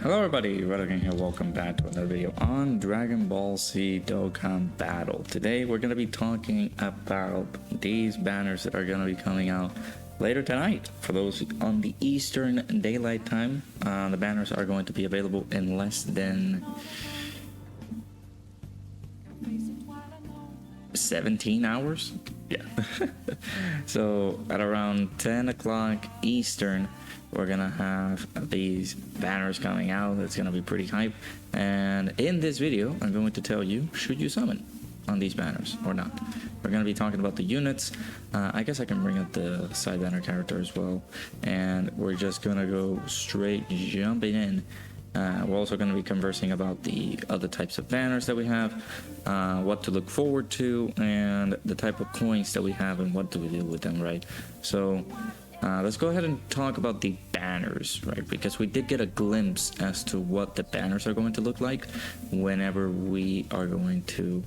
Hello everybody, Dokkan here. Welcome back to another video on Dragon Ball Z Dokkan Battle. Today we're going to be talking about these banners that are going to be coming out later tonight. For those on the Eastern Daylight Time, the banners are going to be available in less than 17 hours. Yeah. So at around 10 o'clock Eastern, we're gonna have these banners coming out. It's gonna be pretty hype, and in this video I'm going to tell you, should you summon on these banners or not. We're gonna be talking about the units. I guess I can bring up the side banner character as well, and we're just gonna go straight jumping in. We're also going to be conversing about the other types of banners that we have, what to look forward to, and the type of coins that we have and what do we do with them, right? So let's go ahead and talk about the banners, right? Because we did get a glimpse as to what the banners are going to look like whenever we are going to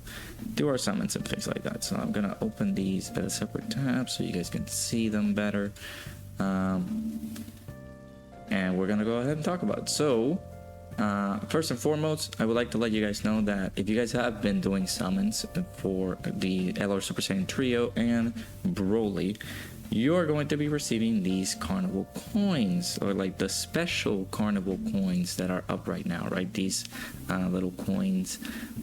do our summons and things like that. So I'm going to open these at a separate tab so you guys can see them better. And we're going to go ahead and talk about it. So first and foremost, I would like to let you guys know that if you guys have been doing summons for the LR Super Saiyan Trio and Broly, you're going to be receiving these carnival coins, or like the special carnival coins that are up right now, right? These little coins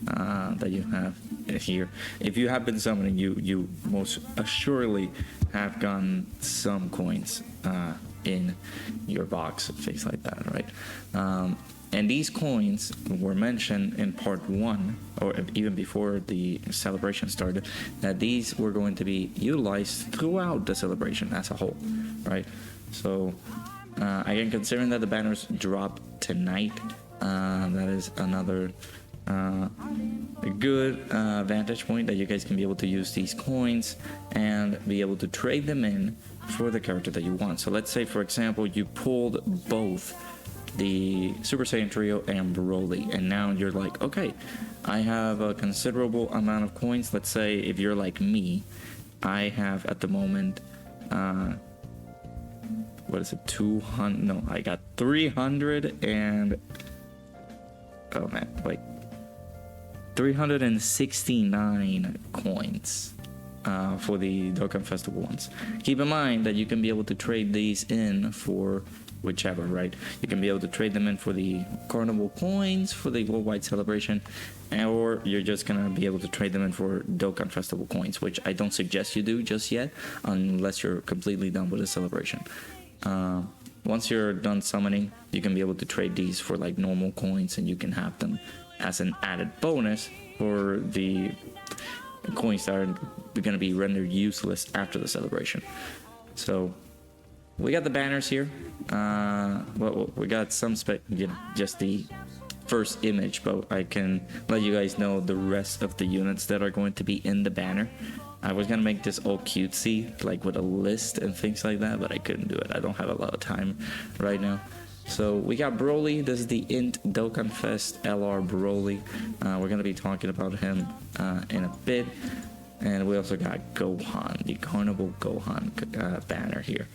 that you have here. If you have been summoning, you most assuredly have gotten some coins in your box, things like that, right? And these coins were mentioned in part 1, or even before the celebration started, that these were going to be utilized throughout the celebration as a whole, right? So again, considering that the banners drop tonight, that is another good vantage point that you guys can be able to use these coins and be able to trade them in for the character that you want. So let's say, for example, you pulled both the Super Saiyan Trio and Broly, and now you're like, okay, I have a considerable amount of coins. Let's say if you're like me, I have at the moment what is it, 200? No, I got 300 and oh man, like 369 coins for the Dokkan Festival ones. Keep in mind that you can be able to trade these in for whichever, right? You can be able to trade them in for the carnival coins for the worldwide celebration, or you're just gonna be able to trade them in for Dokkan Festival coins, which I don't suggest you do just yet unless you're completely done with the celebration. Once you're done summoning, you can be able to trade these for like normal coins, and you can have them as an added bonus for the coins that are going to be rendered useless after the celebration. So we got the banners here. Well, we got some just the first image, but I can let you guys know the rest of the units that are going to be in the banner. I was gonna make this all cutesy, like with a list and things like that, but I couldn't do it. I don't have a lot of time right now. So we got Broly. This is the INT Dokkan Fest LR Broly. We're gonna be talking about him in a bit. And we also got Gohan, the Carnival Gohan banner here.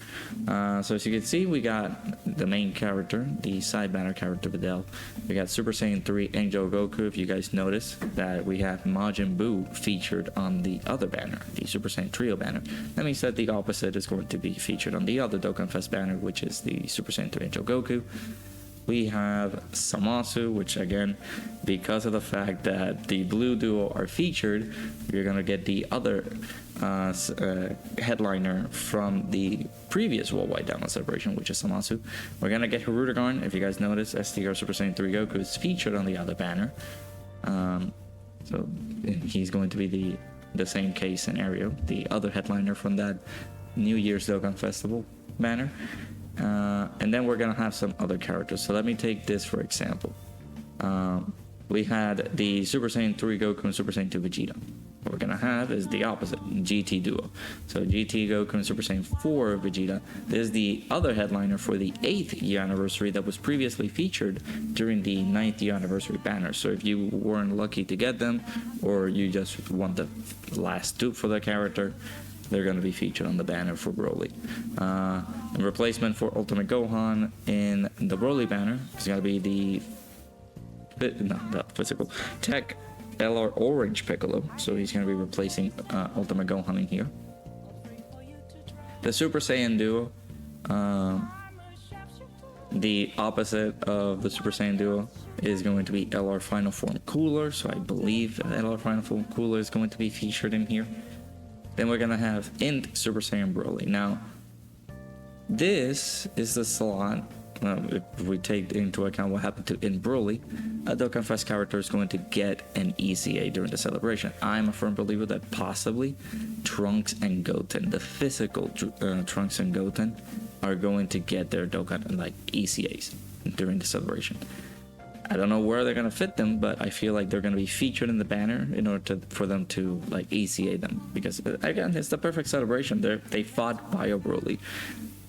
So as you can see, we got the main character, the side banner character Videl. We got Super Saiyan 3 Angel Goku. If you guys notice that we have Majin Buu featured on the other banner, the Super Saiyan Trio banner. That means that the opposite is going to be featured on the other Dokkan Fest banner, which is the Super Saiyan 3 Angel Goku. We have Zamasu, which again, because of the fact that the blue duo are featured, you're gonna get the other headliner from the previous worldwide download celebration, which is Zamasu. We're gonna get Hirudegarn. If you guys notice, STR Super Saiyan 3 Goku is featured on the other banner. So he's going to be the same case scenario, the other headliner from that New Year's Dokkan Festival banner. And then we're gonna have some other characters. So let me take this for example. We had the Super Saiyan 3 Goku and Super Saiyan 2 Vegeta. What we're gonna have is the opposite, GT duo. So GT Goku and Super Saiyan 4 Vegeta. This is the other headliner for the 8th year anniversary that was previously featured during the 9th year anniversary banner. So if you weren't lucky to get them, or you just want the last dupe for the character, they're going to be featured on the banner for Broly. In replacement for Ultimate Gohan in the Broly banner is going to be the physical Tech LR Orange Piccolo, so he's going to be replacing Ultimate Gohan in here. The Super Saiyan Duo, the opposite of the Super Saiyan Duo is going to be LR Final Form Cooler, so I believe LR Final Form Cooler is going to be featured in here. Then we're going to have INT Super Saiyan Broly. Now, this is the slot, if we take into account what happened to INT Broly, a Dokkan Fest character is going to get an ECA during the celebration. I'm a firm believer that possibly Trunks and Goten, the physical Trunks and Goten, are going to get their Dokkan like ECAs during the celebration. I don't know where they're gonna fit them, but I feel like they're gonna be featured in the banner in order for them to like ECA them, because again, it's the perfect celebration. They fought Bio Broly,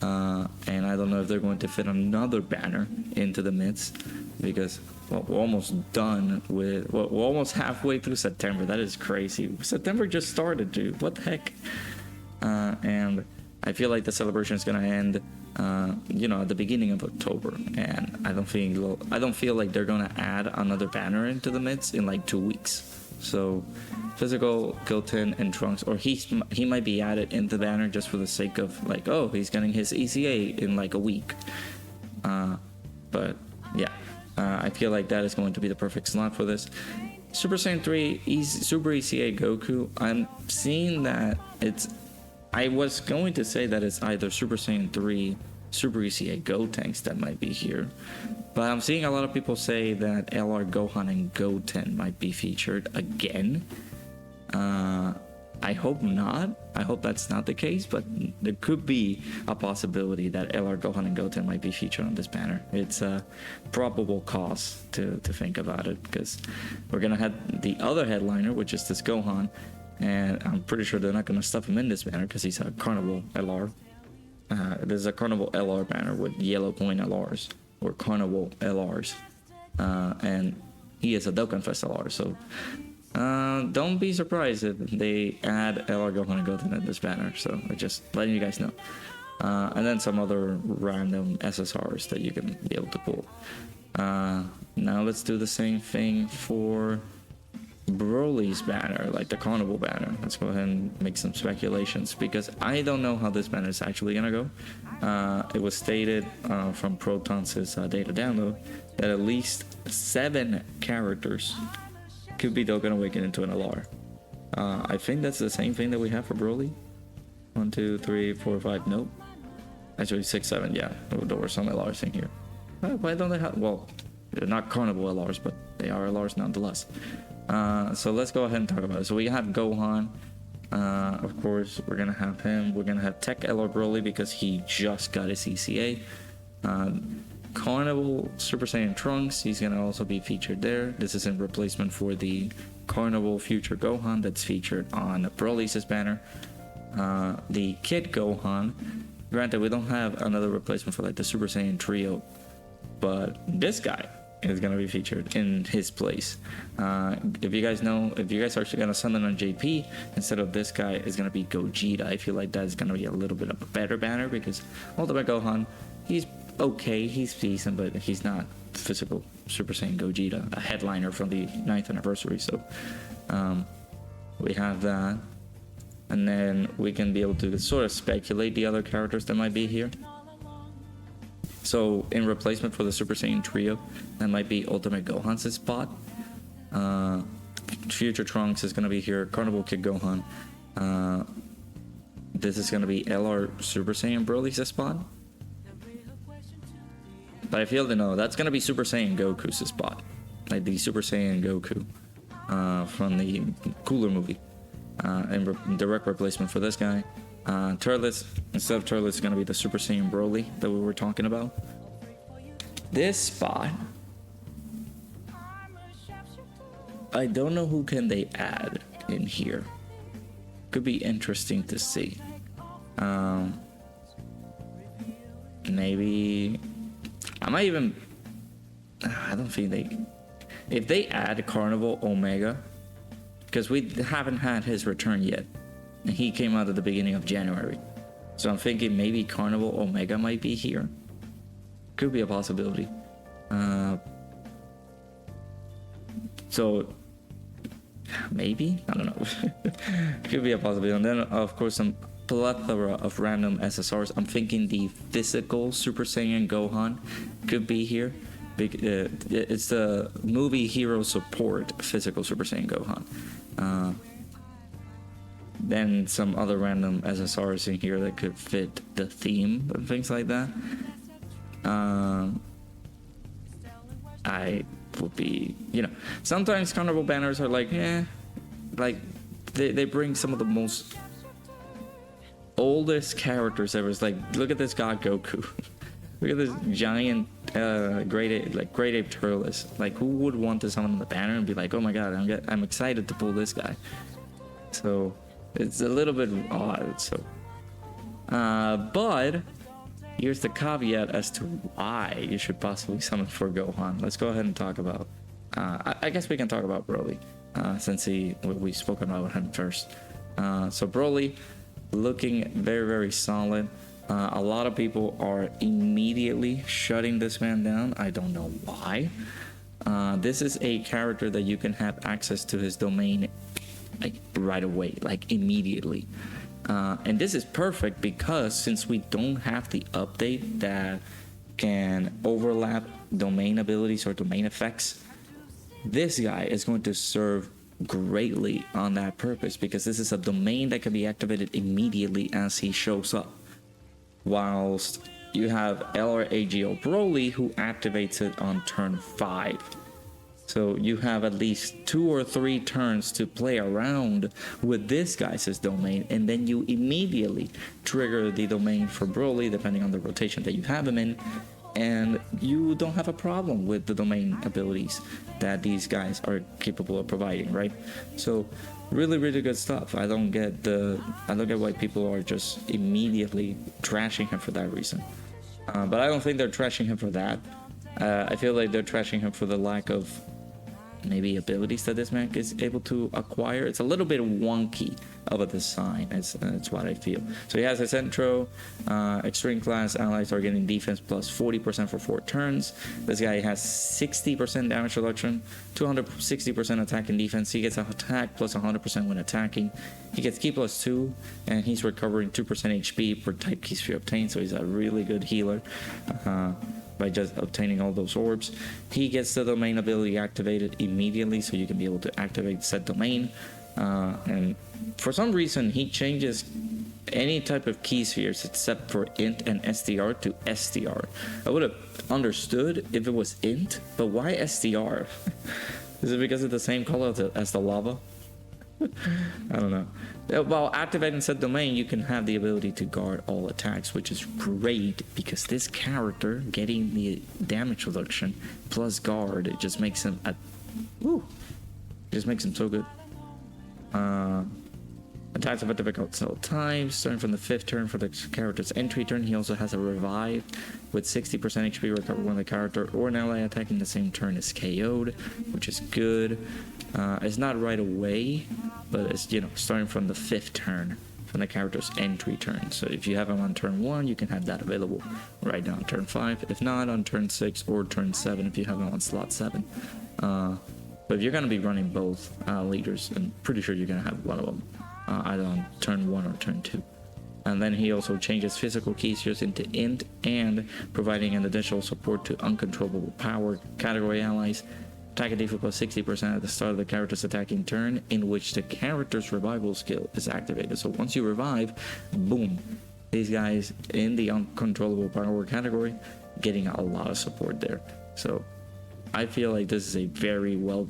and I don't know if they're going to fit another banner into the midst, because well, we're almost done with. Well, we're almost halfway through September. That is crazy. September just started, dude. What the heck? And I feel like the celebration is gonna end, at the beginning of October, and I don't feel like they're gonna add another banner into the midst in like 2 weeks. So, physical Goten and Trunks, or he might be added into the banner just for the sake of like, oh, he's getting his ECA in like a week. But yeah, I feel like that is going to be the perfect slot for this. Super Saiyan 3 Super ECA Goku. I'm seeing that I was going to say that it's either Super Saiyan 3 Super ECA Gotenks that might be here, but I'm seeing a lot of people say that LR Gohan and Goten might be featured again. I hope not. I hope that's not the case, but there could be a possibility that LR Gohan and Goten might be featured on this banner. It's a probable cause to think about it, because we're gonna have the other headliner, which is this Gohan. And I'm pretty sure they're not going to stuff him in this banner because he's a Carnival LR. There's a Carnival LR banner with yellow point LRs, or Carnival LRs. And he is a Dokkan Fest LR, so don't be surprised if they add LR Gohan and Goten in this banner. So I'm just letting you guys know. And then some other random SSRs that you can be able to pull. Now let's do the same thing for Broly's banner, like the Carnival banner. Let's go ahead and make some speculations, because I don't know how this banner is actually gonna go. It was stated from Proton's data download that at least 7 characters could be Dokkan Awakened into an LR. I think that's the same thing that we have for Broly. 1, 2, 3, 4, 5. Nope. Actually 6, 7. Yeah, there were some LRs in here. Why don't they have? Well, they're not Carnival LRs, but they are LRs nonetheless. So let's go ahead and talk about it. So we have Gohan. Of course, we're gonna have him. We're gonna have Tech LR Broly because he just got his ECA. Carnival Super Saiyan Trunks, he's gonna also be featured there. This is in replacement for the Carnival Future Gohan that's featured on Broly's banner. The Kid Gohan, granted we don't have another replacement for like the Super Saiyan Trio, but this guy is gonna be featured in his place. If you guys are gonna summon on JP instead of this guy, is gonna be Gogeta. I feel like that's gonna be a little bit of a better banner, because Ultimate Gohan, he's okay, he's decent, but he's not physical Super Saiyan Gogeta, a headliner from the 9th anniversary. So we have that, and then we can be able to sort of speculate the other characters that might be here. So in replacement for the Super Saiyan Trio, that might be Ultimate Gohan's spot. Future Trunks is going to be here. Carnival Kid Gohan. This is going to be LR Super Saiyan Broly's spot. But I feel that no, that's going to be Super Saiyan Goku's spot. Like the Super Saiyan Goku from the Cooler movie. And direct replacement for this guy. Turles, instead of Turles, it's going to be the Super Saiyan Broly that we were talking about. This spot, I don't know who can they add in here. Could be interesting to see. Maybe I don't think if they add Carnival Omega, because we haven't had his return yet. and he came out at the beginning of January. So I'm thinking maybe Carnival Omega might be here. Could be a possibility. So maybe, I don't know. Could be a possibility. And then of course some plethora of random SSRs. I'm thinking the physical Super Saiyan Gohan could be here. It's the movie hero support physical Super Saiyan Gohan. Then some other random SSRs in here that could fit the theme and things like that. I would be, you know, sometimes Carnival banners are like, like they bring some of the most oldest characters ever. It's like, look at this god Goku. Look at this giant great ape Turles. Like, who would want to summon the banner and be like, oh my god, I'm excited to pull this guy. So it's a little bit odd. So but here's the caveat as to why you should possibly summon for Gohan. Let's go ahead and talk about I guess we can talk about Broly, since we spoke about him first. So Broly looking very, very solid. A lot of people are immediately shutting this man down. I don't know why. This is a character that you can have access to his domain like right away, like immediately. And this is perfect because since we don't have the update that can overlap domain abilities or domain effects, this guy is going to serve greatly on that purpose, because this is a domain that can be activated immediately as he shows up. Whilst you have LRAGO Broly, who activates it on turn 5. So you have at least 2 or 3 turns to play around with this guy's domain, and then you immediately trigger the domain for Broly, depending on the rotation that you have him in, and you don't have a problem with the domain abilities that these guys are capable of providing, right? So really, really good stuff. I don't get why people are just immediately trashing him for that reason. But I don't think they're trashing him for that. I feel like they're trashing him for the lack of maybe abilities that this man is able to acquire. It's a little bit wonky of a design. It's what I feel. So he has his intro. Extreme class allies are getting defense plus 40% for 4 turns. This guy has 60% damage reduction, 260% attack and defense. He gets an attack plus 100% when attacking. He gets ki plus 2, and he's recovering 2% HP per type key sphere obtained. So he's a really good healer. By just obtaining all those orbs. He gets the domain ability activated immediately, so you can be able to activate said domain. And for some reason, he changes any type of key spheres except for INT and SDR to SDR. I would have understood if it was INT, but why SDR? Is it because it's the same color as the lava? I don't know. While activating said domain, you can have the ability to guard all attacks, which is great because this character getting the damage reduction plus guard, it just makes him so good. Attacks of difficult cell types, starting from the 5th turn for the character's entry turn. He also has a revive with 60% HP recovered when the character or an ally attacking the same turn is KO'd, which is good. It's not right away, but it's, you know, starting from the 5th turn from the character's entry turn. So if you have him on turn 1, you can have that available right now on turn 5. If not, on turn 6 or turn 7 if you have him on slot 7. But if you're going to be running both leaders, I'm pretty sure you're going to have one of them either on turn 1 or turn 2. And then he also changes physical key spheres into INT and providing an additional support to uncontrollable power category allies. Attack and defense plus 60% at the start of the character's attacking turn, in which the character's revival skill is activated. So once you revive, boom, these guys in the uncontrollable power category getting a lot of support there. So I feel like this is a very well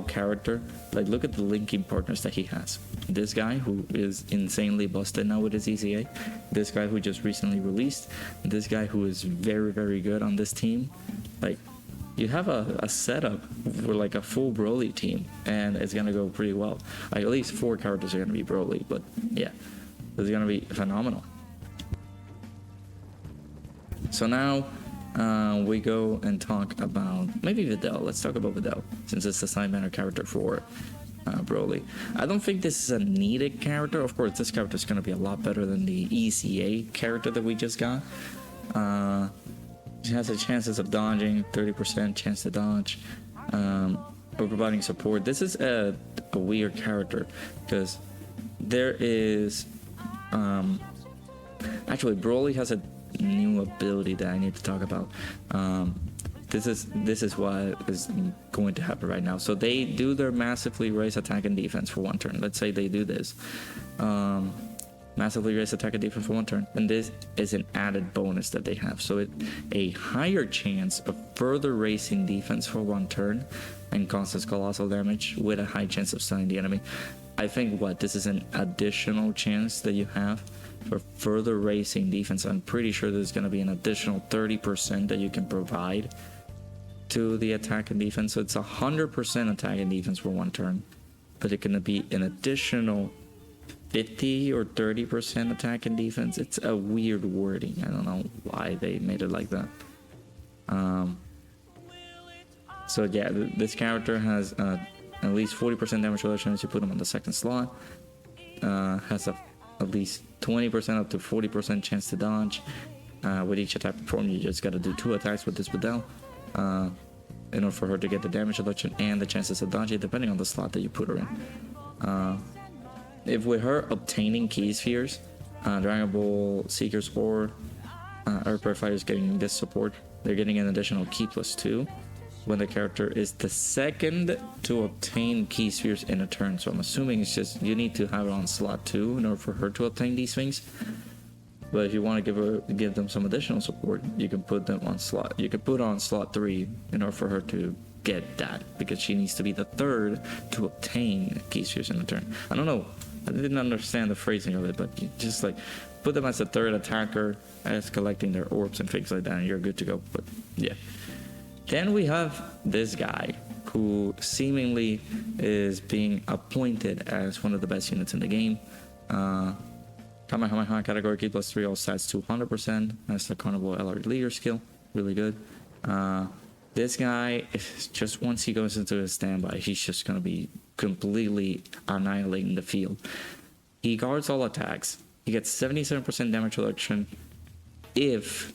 character. Like, look at the linking partners that he has. This guy who is insanely busted now with his ECA. This guy who just recently released. This guy who is very, very good on this team. Like, you have a setup for like a full Broly team, and it's gonna go pretty well. Like, at least 4 characters are gonna be Broly, but yeah, it's gonna be phenomenal. So now we go and talk about maybe Videl. Let's talk about Videl, since it's the side banner character for Broly. I don't think this is a needed character. Of course, this character is going to be a lot better than the ECA character that we just got. She has the chances of dodging, 30% chance to dodge. Or providing support. This is a weird character because there is actually Broly has a new ability that I need to talk about. This is what is going to happen right now. So they do their massively raise attack and defense for one turn. Let's say they do this. Massively raise attack and defense for one turn, and this is an added bonus that they have. So a higher chance of further raising defense for one turn and causes colossal damage with a high chance of stunning the enemy. I think this is an additional chance that you have for further raising defense. I'm pretty sure there's going to be an additional 30% that you can provide to the attack and defense. So it's 100% attack and defense for one turn, but it's going to be an additional 50 or 30% attack and defense. It's a weird wording. I don't know why they made it like that. So yeah, this character has at least 40% damage reduction as you put him on the second slot. Has at least 20% up to 40% chance to dodge. With each attack performed, you just gotta do 2 attacks with this Videl in order for her to get the damage reduction and the chances of dodging, depending on the slot that you put her in. If with her obtaining key spheres, Dragon Ball Seekers or Earthbird Fighters getting this support, they're getting an additional key +2 when the character is the second to obtain key spheres in a turn. So I'm assuming it's just you need to have it on slot 2 in order for her to obtain these things. But if you want to give them some additional support, you can put them on slot. You can put her on slot 3 in order for her to get that, because she needs to be the third to obtain key spheres in a turn. I don't know. I didn't understand the phrasing of it, but you just like put them as the third attacker, as collecting their orbs and things like that, and you're good to go. But yeah. Then we have this guy who seemingly is being appointed as one of the best units in the game. Kamehameha category key +3 all stats 200%. That's the Carnival LR leader skill. Really good. This guy, just once he goes into his standby, he's just going to be completely annihilating the field. He guards all attacks. He gets 77% damage reduction if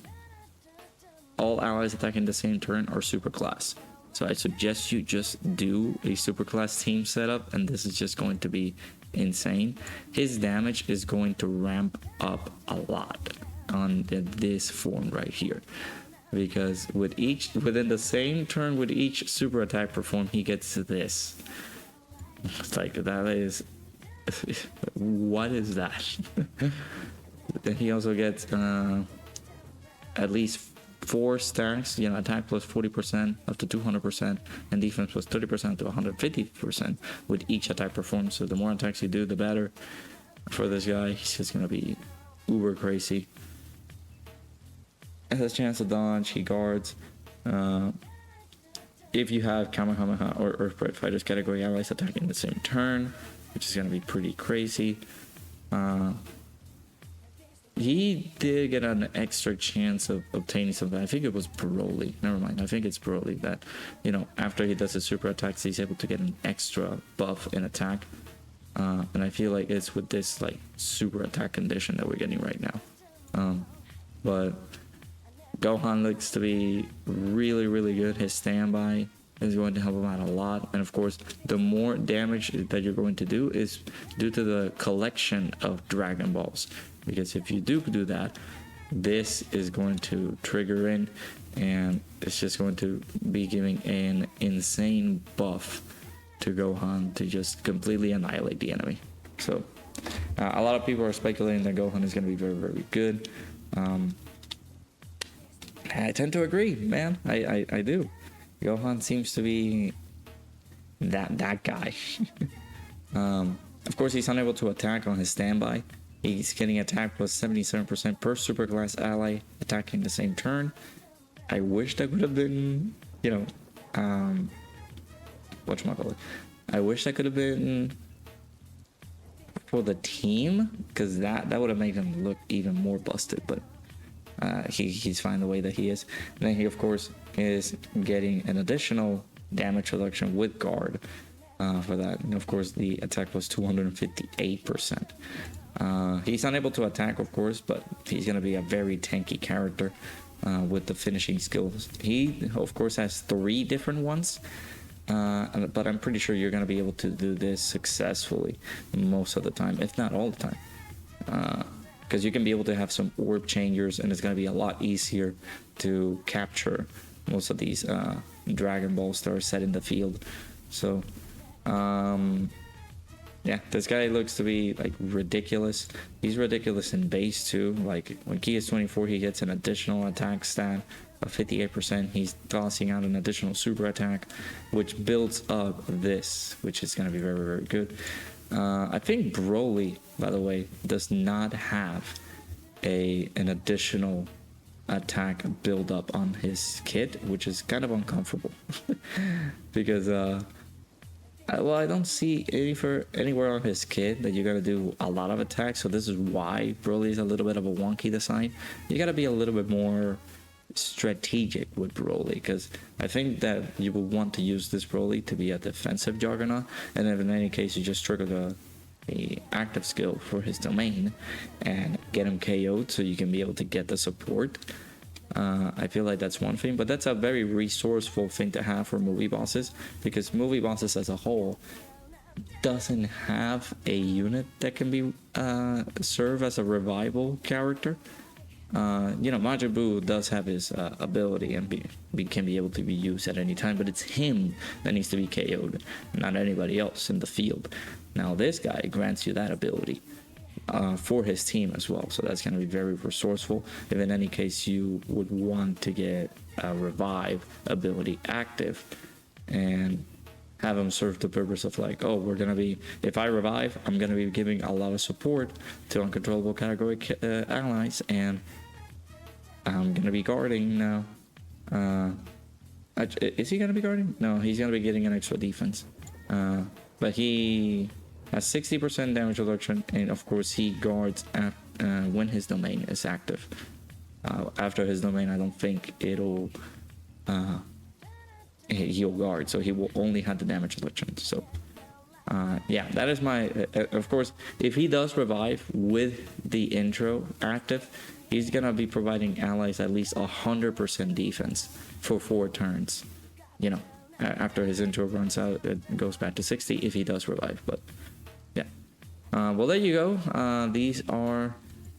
all allies attacking the same turn are super class. So I suggest you just do a super class team setup, and this is just going to be insane. His damage is going to ramp up a lot on this form right here, because within the same turn with each super attack performed, he gets this. It's like, that is what is that? Then he also gets at least 4 stacks, attack plus 40% up to 200%, and defense plus 30% to 150% with each attack performed. So the more attacks you do, the better for this guy. He's just gonna be uber crazy. Has a chance to dodge. He guards. If you have Kamehameha or Earthbird Fighters category allies attacking the same turn, which is gonna be pretty crazy. He did get an extra chance of obtaining something. I think it was Broly. Never mind. I think it's Broly that, after he does his super attacks, he's able to get an extra buff in attack. And I feel like it's with this super attack condition that we're getting right now. But Gohan looks to be really, really good. His standby is going to help him out a lot. And of course, the more damage that you're going to do is due to the collection of Dragon Balls. Because if you do that, this is going to trigger in, and it's just going to be giving an insane buff to Gohan to just completely annihilate the enemy. So a lot of people are speculating that Gohan is going to be very, very good. I tend to agree, man. I do. Gohan seems to be that guy. Of course, he's unable to attack on his standby. He's getting attack plus 77% per superclass ally attacking the same turn. I wish that could have been, whatchamacallit. I wish that could have been for the team, because that would have made him look even more busted. But he's fine the way that he is. And then he, of course, is getting an additional damage reduction with guard for that. And of course, the attack was 258%. He's unable to attack, of course, but he's going to be a very tanky character with the finishing skills. He, of course, has 3 different ones, but I'm pretty sure you're going to be able to do this successfully most of the time, if not all the time. Because you can be able to have some orb changers, and it's going to be a lot easier to capture most of these Dragon Balls that are set in the field. So, yeah, this guy looks to be like ridiculous. He's ridiculous in base too. Like when Ki is 24, he gets an additional attack stat of 58%. He's tossing out an additional super attack, which builds up this, which is going to be very, very good. I think Broly, by the way, does not have an additional attack build up on his kit, which is kind of uncomfortable because well, I don't see anywhere on his kit that you gotta do a lot of attacks, so this is why Broly is a little bit of a wonky design. You gotta be a little bit more strategic with Broly, because I think that you will want to use this Broly to be a defensive juggernaut, and if in any case you just trigger the active skill for his domain and get him KO'd so you can be able to get the support. I feel like that's one thing, but that's a very resourceful thing to have for movie bosses, because movie bosses as a whole doesn't have a unit that can be serve as a revival character. You know, Majin Buu does have his ability and can be able to be used at any time, but it's him that needs to be KO'd, not anybody else in the field. Now this guy grants you that ability for his team as well, so that's going to be very resourceful if in any case you would want to get a revive ability active and have him serve the purpose of like, oh, we're going to be, if I revive, I'm going to be giving a lot of support to uncontrollable category allies, and I'm going to be guarding now. Is he going to be guarding? No, he's going to be getting an extra defense, but he has 60% damage reduction, and of course he guards at, when his domain is active. After his domain, I don't think it'll he'll guard, so he will only have the damage reduction. So yeah, that is my of course, if he does revive with the intro active, he's gonna be providing allies at least 100% defense for 4 turns. You know, after his intro runs out, it goes back to 60 if he does revive. But yeah, well, there you go. These are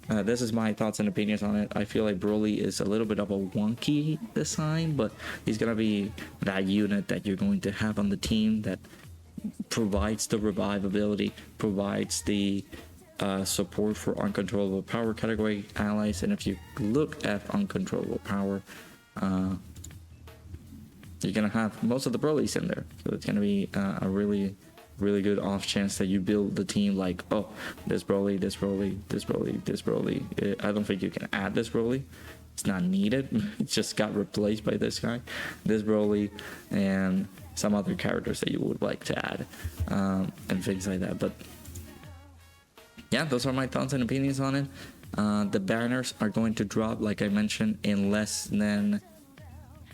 this is my thoughts and opinions on it. I feel like Broly is a little bit of a wonky design, but he's gonna be that unit that you're going to have on the team that provides the revive ability, provides the support for uncontrollable power category allies. And if you look at uncontrollable power, you're gonna have most of the Brolys in there, so it's gonna be a really good off chance that you build the team like, oh, this Broly, this Broly, this Broly, this Broly. I don't think you can add this Broly. It's not needed. It just got replaced by this guy, this Broly, and some other characters that you would like to add, and things like that. But yeah, those are my thoughts and opinions on it. The banners are going to drop, like I mentioned, in less than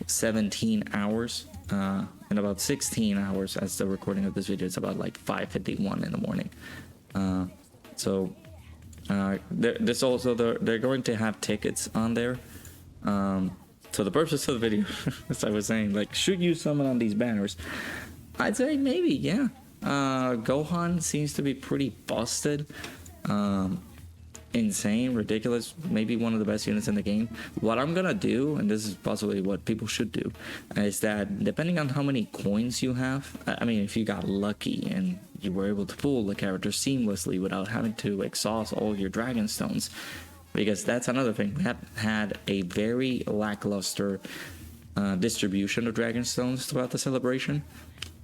17 hours. In about 16 hours as the recording of this video. It's about like 5:51 in the morning. So they're going to have tickets on there. So the purpose of the video, as I was saying, like, should you summon on these banners? I'd say maybe, yeah. Gohan seems to be pretty busted. Insane, ridiculous, maybe one of the best units in the game. What I'm gonna do, and this is possibly what people should do, is that depending on how many coins you have, I mean, if you got lucky and you were able to pull the character seamlessly without having to exhaust all your dragon stones, because that's another thing. We have had a very lackluster distribution of dragon stones throughout the celebration,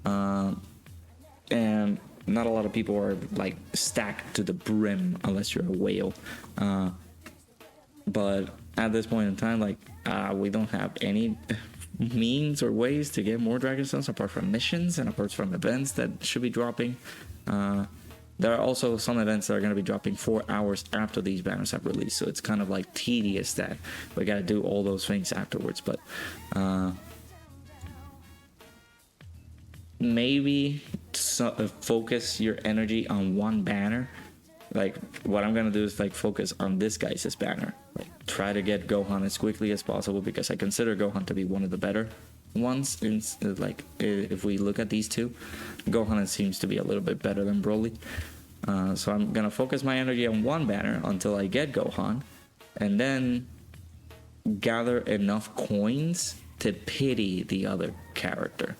and not a lot of people are like stacked to the brim unless you're a whale. But at this point in time, like, we don't have any means or ways to get more dragon stones apart from missions and apart from events that should be dropping. There are also some events that are going to be dropping 4 hours after these banners have released, so it's kind of like tedious that we got to do all those things afterwards. But maybe focus your energy on one banner. Like what I'm gonna do is like focus on this guy's banner. Like try to get Gohan as quickly as possible because I consider Gohan to be one of the better ones. In, like if we look at these two, Gohan seems to be a little bit better than Broly. So I'm gonna focus my energy on one banner until I get Gohan, and then gather enough coins to pity the other character.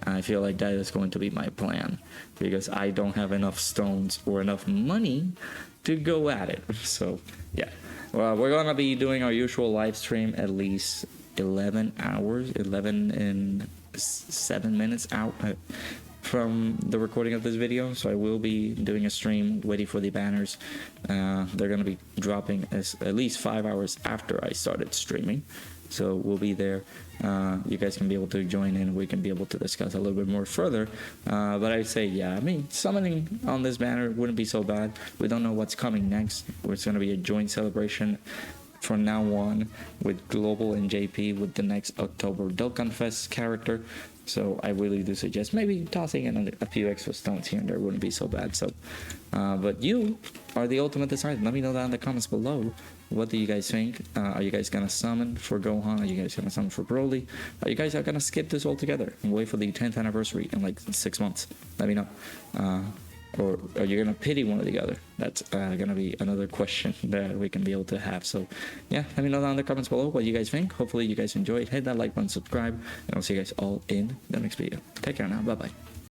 I feel like that is going to be my plan because I don't have enough stones or enough money to go at it. So yeah, well, we're gonna be doing our usual live stream at least 11 hours, 11 and 7 minutes out from the recording of this video. So I will be doing a stream waiting for the banners. They're gonna be dropping at least 5 hours after I started streaming. So we'll be there. You guys can be able to join in. We can be able to discuss a little bit more further. But I'd say, yeah, I mean, summoning on this banner wouldn't be so bad. We don't know what's coming next. It's going to be a joint celebration from now on with Global and JP with the next October Dokkan Fest character. So I really do suggest maybe tossing in a few extra stones here and there wouldn't be so bad. So, but you are the ultimate decider. Let me know down in the comments below. What do you guys think? Are you guys gonna summon for Gohan? Are you guys gonna summon for Broly? Are you guys gonna skip this altogether and wait for the 10th anniversary in like 6 months? Let me know. Or are you gonna pity one or the other? That's gonna be another question that we can be able to have. So yeah, let me know down in the comments below what you guys think. Hopefully you guys enjoyed. Hit that like button, subscribe, and I'll see you guys all in the next video. Take care now. Bye bye.